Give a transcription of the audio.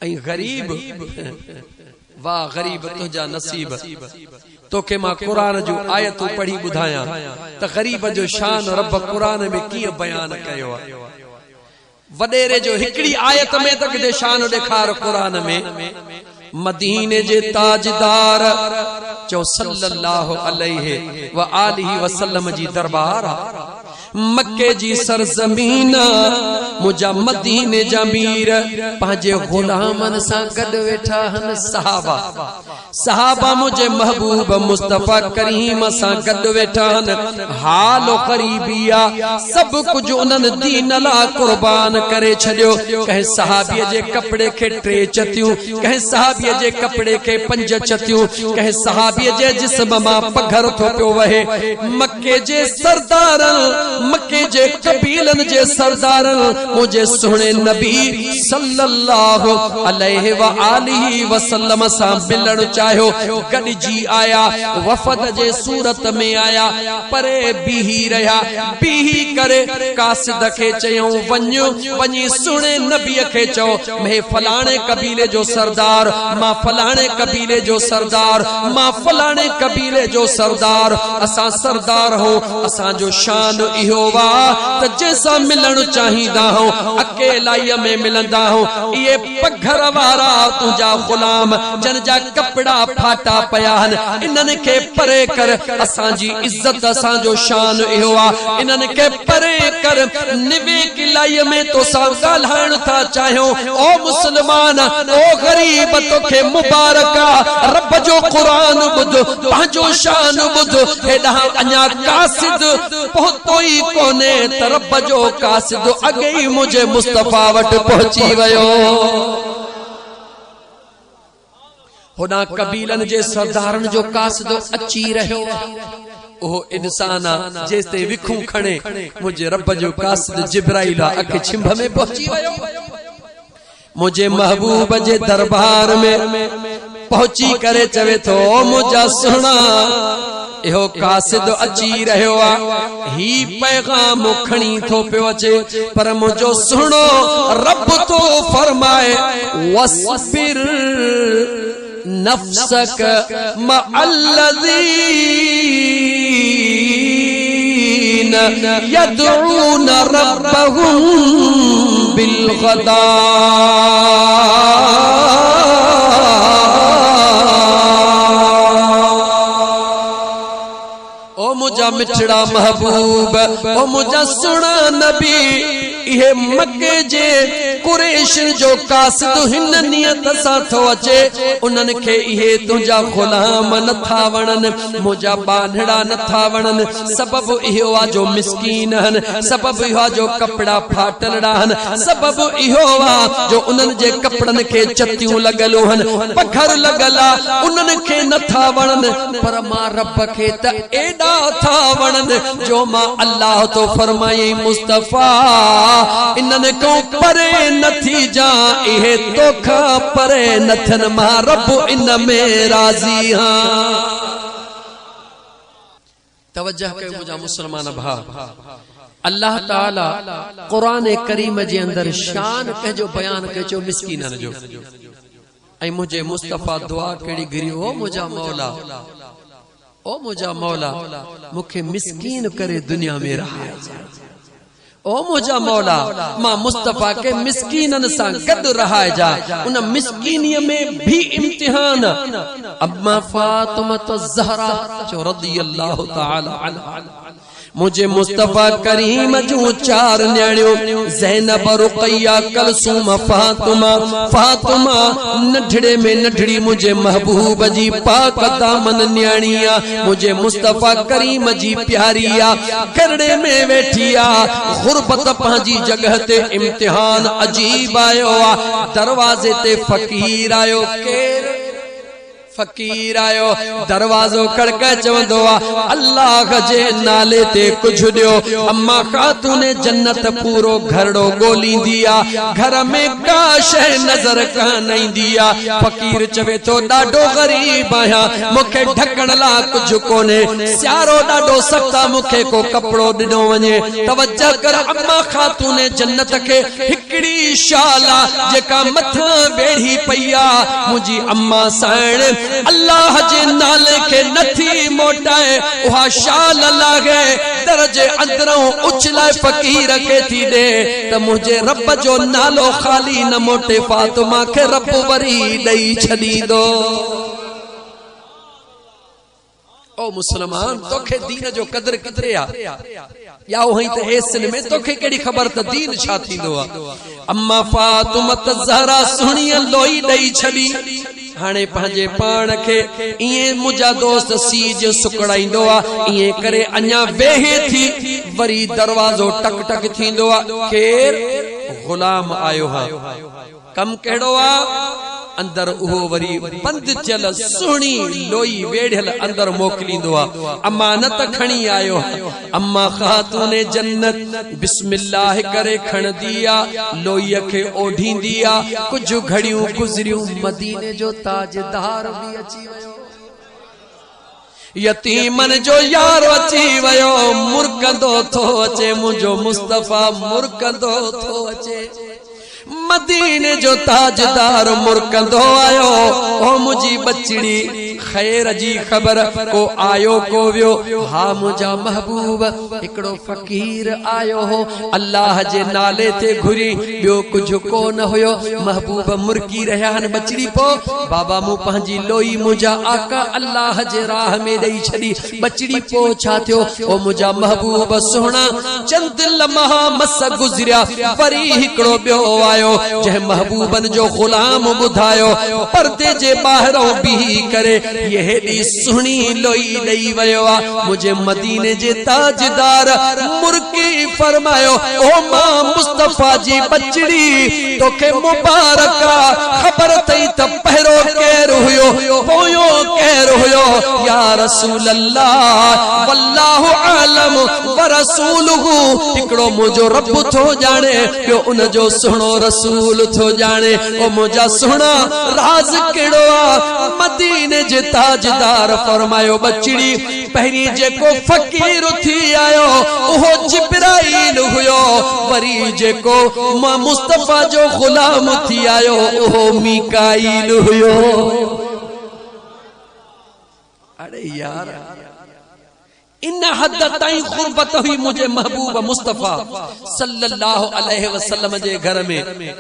ऐं गरीब वाह गरीब तुझा नसीब तोखे मां कुरान जो आयतूं पढ़ी ॿुधायां त गरीब जो शान रब कुरान में कीअं बयान कयो आहे। वडेरे जो हिकड़ी आयत में तक दे शान ॾेखार कुरान में। मदीने जे ताजदार चो सल्लल्लाहु अलैहि व आलिहि वसल्लम जी दरबार मक्के जी सरजमीन मुझा मदीने जा मीर पंहिंजे गुलामन सां गॾु वेठा हन। सहाबा मुझे महबूब मुस्तफा करीम सां गॾु वेठा हन। हालो करीबिया सब कुछ उन्हनि दीन ला कुर्बान करे छॾियो। कंहिं सहाबीअ जे कपड़े खे 3 चतियूं, कंहिं सहाबीअ जे कपड़े खे 5 चतियूं, कंहिं सहाबीअ जे जिस्म मां पघर थो पियो वहे। मक्के जे सरदारन मक्के जे कबीलन जे सरदारन मुझे सुने नबी सल्लल्लाहु अलैहि व आलिहि वसल्लम सां मिलण चाहियो। गॾिजी आया, वफद जे सूरत में आया, परे बीही रहा। बीही करे कासिद खे चयूं वञी सुने नबीअ खे चओ मैं फलाणे कबीले जो सरदार, मां फलाणे कबीले जो सरदार, मां फलाणे कबीले जो सरदार। असां सरदार हो, असां जो शान इहो वा त जैसा मिलण चाहींदा हो अकेलाई में मिलंदा हो। ये पघर वारा तुझा गुलाम जन जा कपड़ा फाटा पया हन, इन्हनि खे परे कर। असां जी इज्जत असां जो शान इहो आ, इन्हनि खे परे कर। निवे किलाई में तो सा ॻाल्हाइण था चाहियूं। ओ मुसलमान, ओ गरीब, तोखे मुबारक आ। रब जो कुरान ॿुध, पंहिंजो शान ॿुध। हेॾां अञा कासिद पहुतो ई कोने त रब जो कासिद अॻे ई मुझे मुस्तफा वट पहुची वियो। होॾां कबीलन जे सरदारन जो कासिद अची रहियो। ओहो इंसान आ जेसिते विखूं खणे मुझे रब जो कासिद जिब्राइल अख छिंभ में पहुची वियो। मुझे महबूब जे दरबार में पहुची करे चवे थो मुझा सुना इहो कासिद अची रहियो आ। ही पैगाम खणी थो पियो अचे पर मुझो सुनो रब तो फरमाए वस्बिर नफ्सक मअल्लज़ीन यदऊन रब्बहुम बिलगदा। ओ मुझा मिठड़ा महबूब, ओ मुझा सुना नबी, इहे मक्के जे कुरैश जो कासिद हिन नियत सां थो अचे। उन्हनि खे इहे तुंहिंजा गुलाम नथा वणनि, मुंहिंजा बांधड़ा नथा वणनि। सबबु इहो आहे जो मिस्कीन आहिनि, सबबु इहो आहे जो कपड़ा फाटलड़ा आहिनि, सबबु इहो आहे जो उन्हनि जे कपड़नि खे चतियूं लॻलूं आहिनि, पघर लॻल आहे, उन्हनि खे नथा वणनि। पर मां रब खे त एॾा था वणनि जो मां अल्लाह तो फरमाई मुस्तफा इन्हनि को परे नथी जा, इहे तोखा परे नथन, मां रब इन में राज़ी हां। तवज्जो कयो मुझा मुसलमान भा, अल्लाह ताला कुरान करीम जे अंदर शान कहजो बयान कयो मिस्कीनन जो। ऐं मुझे मुस्तफा दुआ कड़ी घिरी, ओ मुझा मौला, ओ मुझा मौला मुखे मिस्कीन करे दुनिया में रहाए। ओ मुझा मौला मां मुस्तफा के मिस्कीनन सां गॾु रहाए जा। उन मिस्कीनीअ में भी इम्तिहान। अम्मा फातिमा ज़हरा जो रज़ियल्लाहु ताला अन्हा मुझे मुस्तफा करीम जूं 4 न्याणियों ज़ैनब, रुक़ैया, कलसूम, फातिमा। फातिमा नढड़े में नढड़ी मुझे महबूब जी पाक दामन न्याणिया, मुझे मुस्तफा करीम जी प्यारिया, करड़े में वेठिया। गुरबत पंहिंजी जगह ते इम्तिहान अजीब आयो आ। दरवाजे ते फकीर आयो, केर? फकीर आयो दरवाजो खड़के चवंदो अल्लाह जे नाले ते कुछ दियो। अम्मा खातून जन्नत पूरो घरड़ो गोलींदी आ, घर में का शय नजर कान ईंदी आ। फकीर चवे तो ॾाढो गरीब आहियां, मूंखे ढकण ला कुछ कोने, सियारो ॾाढो सख्ता, मूंखे को कपड़ो ॾिनो वञे। तवज्जो कर अम्मा खातून जन्नत के हिकड़ी शाल आ जेका मथा वेढ़ी पई आ। मुंहिंजी अम्मा साइण अल्लाह जे नाले के नथी मोटाए, उहा शाल लागे दरजे अंदरों उछलाए फकीर के थी दे त मुझे रब जो नालो खाली न मोटे, फातिमा के रब वरी दई छदीदो। ओ मुसलमान तोखे दीन जो कदर कितरे आ या वही ते एसन में तोखे केड़ी खबर त दीन छा थींदो आ। अम्मा फातिमा ज़हरा सुणी लोई दई छडी, हाने पंहिंजे पाण खे इए मुंहिंजा दोस्त सीज सुकड़ाईंदो आ, इए करे अञा वेहे थी वरी दरवाजो टक टक थींदो आ। केर? गुलाम आयो हा। कम केड़ो आ? अंदर उहो वरी बंद थियल सुणी लोई वेढ़ियल अंदर मोकलींदो आ। अमानत खणी आयो। अम्मा खातून जन्नत बिस्मिल्लाह करे खणदी आ, लोई के ओढ़ींदी आ। कुछ घड़ियों गुजरियूं, मदीने जो ताजदार भी अची वयो, यतीमन जो यार अची वयो। मुरकंदो थो अचे मुंहिंजो मुस्तफा, मुरकंदो थो अचे। मदीने जो ताजदार मुरकंदो आयो। ओ मुझी बचड़ी खैर जी खबर को आयो को वियो। हा मुझा महबूब एकड़ो फकीर आयो हो, अल्लाह जे नाले ते घुरी, बियो कुछ को न होयो। महबूब मुरकी रहा हन बचड़ी पो, बाबा मु पंहिंजी लोई मुझा आका अल्लाह जे राह में दई छड़ी। बचड़ी पो छा थियो? ओ मुझा महबूब सोहना चंद लम्हा मस गुजरिया, वरी हिकड़ो बियो आयो जह महबूबन जो गुलाम बुधायो। पर्दे जे बाहरों भी करे ये हेडी सुनी लोई दई वयो आ। मुझे मदीने जे ताजदार मुर्की फरमायो, ओ मां मुस्तफा जी बचड़ी तोखे मुबारका, खबर तई त पहरो केर हुयो, पोयो केर हुयो। या रसूल अल्लाह वल्लाहु आलम व रसूलहु, हिकड़ो मुझो रब थो जाने, ॿियो उन जो सुणो रसूल थो जाने। ओ मुझा सुणा राज केड़ो आ? मदीने जे ताजदार फरमायो बचड़ी पहिरी जेको फकीर थी आयो ओहो जिब्राइल हुयो, वरी जेको मुस्तफा जो गुलाम थी आयो ओहो मीकाईल हुयो। अरे यार इन हद ताईं खुरबत हुई मुझे महबूब मुस्तफा सल्लल्लाहु अलैहि वसल्लम जे घर में।